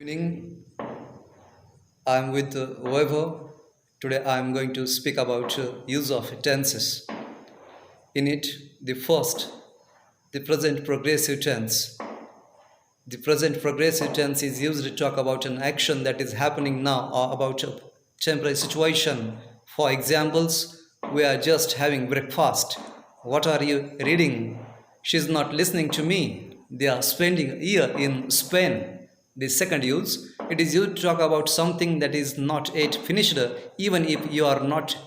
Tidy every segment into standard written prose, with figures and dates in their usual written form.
Evening. I'm with Vaibhav. Today I'm going to speak about use of tenses. In it, the first, the present progressive tense. The present progressive tense is used to talk about an action that is happening now or about a temporary situation. For examples, we are just having breakfast. What are you reading? She's not listening to me. They are spending a year in Spain. The second use, it is used to talk about something that is not yet finished, even if you are not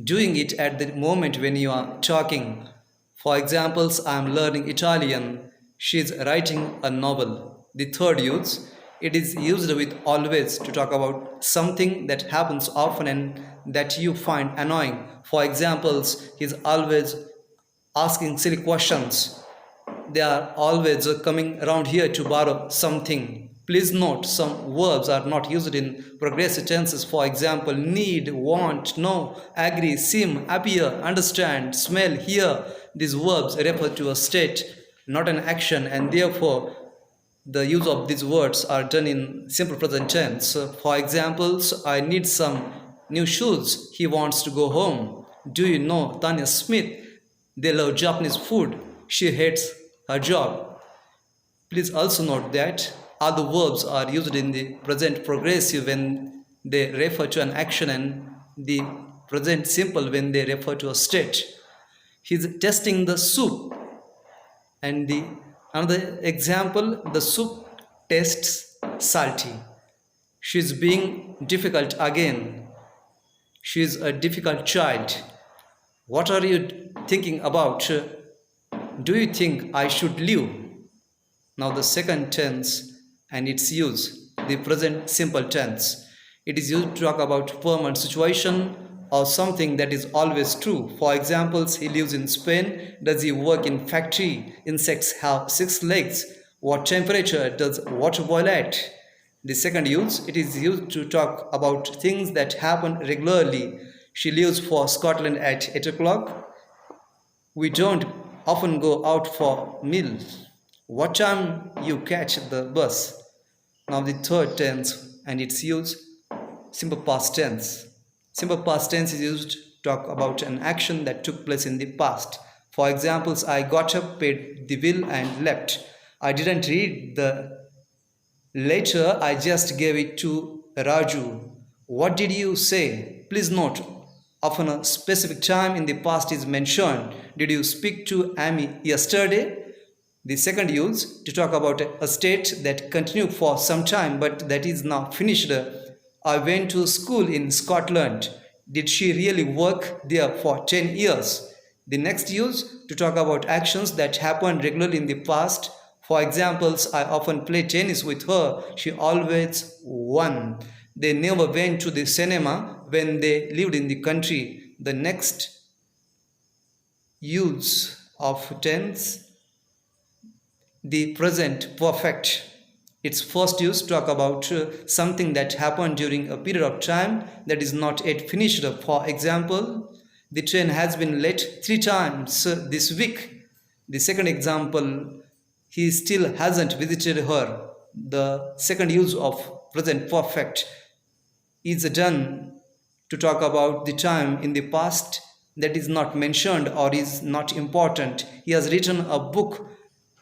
doing it at the moment when you are talking. For examples, I am learning Italian. She is writing a novel. The third use, it is used with always to talk about something that happens often and that you find annoying. For examples, he is always asking silly questions. They are always coming around here to borrow something. Please note some verbs are not used in progressive tenses. For example, need, want, know, agree, seem, appear, understand, smell, hear. These verbs refer to a state, not an action, and therefore the use of these words are done in simple present tense. For examples, I need some new shoes. He wants to go home. Do you know Tanya Smith? They love Japanese food. She hates her job. Please also note that other verbs are used in the present progressive when they refer to an action and the present simple when they refer to a state. He's testing the soup. And the another example, the soup tastes salty. She's being difficult again. She's a difficult child. What are you thinking about? Do you think I should leave? Now the second tense and its use, the present simple tense. It is used to talk about permanent situation or something that is always true. For examples, he lives in Spain. Does he work in factory? Insects have 6 legs. What temperature does water boil at? The second use, it is used to talk about things that happen regularly. She leaves for Scotland at 8 o'clock. We don't often go out for meals. What time you catch the bus? Now the third tense and its use, simple past tense. Simple past tense is used to talk about an action that took place in the past. For examples, I got up, paid the bill and left. I didn't read the letter, I just gave it to Raju. What did you say? Please note, often a specific time in the past is mentioned. Did you speak to Amy yesterday? The second use, to talk about a state that continued for some time but that is now finished. I went to school in Scotland. Did she really work there for 10 years? The next use, to talk about actions that happened regularly in the past. For examples, I often play tennis with her. She always won. They never went to the cinema when they lived in the country. The next use of tense, the present perfect. Its first use talk about something that happened during a period of time that is not yet finished. For example, the train has been late 3 times this week. The second example, he still hasn't visited her. The second use of present perfect is done to talk about the time in the past that is not mentioned or is not important. He has written a book.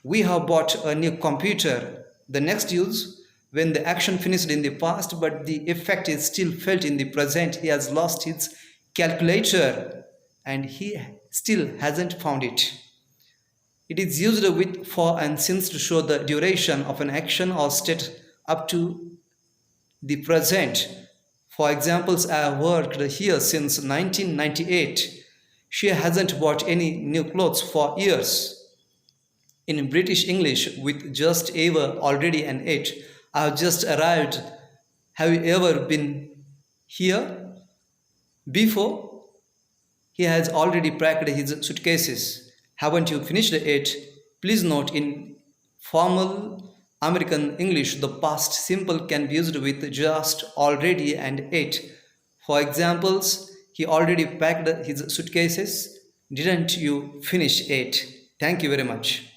We have bought a new computer. The next use, when the action finished in the past but the effect is still felt in the present. He has lost his calculator and he still hasn't found it. It is used with for and since to show the duration of an action or state up to the present. For examples, I have worked here since 1998. She hasn't bought any new clothes for years. In British English, with just ever already and it, I have just arrived. Have you ever been here before? He has already packed his suitcases. Haven't you finished it? Please note, in formal American English, the past simple can be used with just, already and it. For examples, he already packed his suitcases. Didn't you finish it? Thank you very much.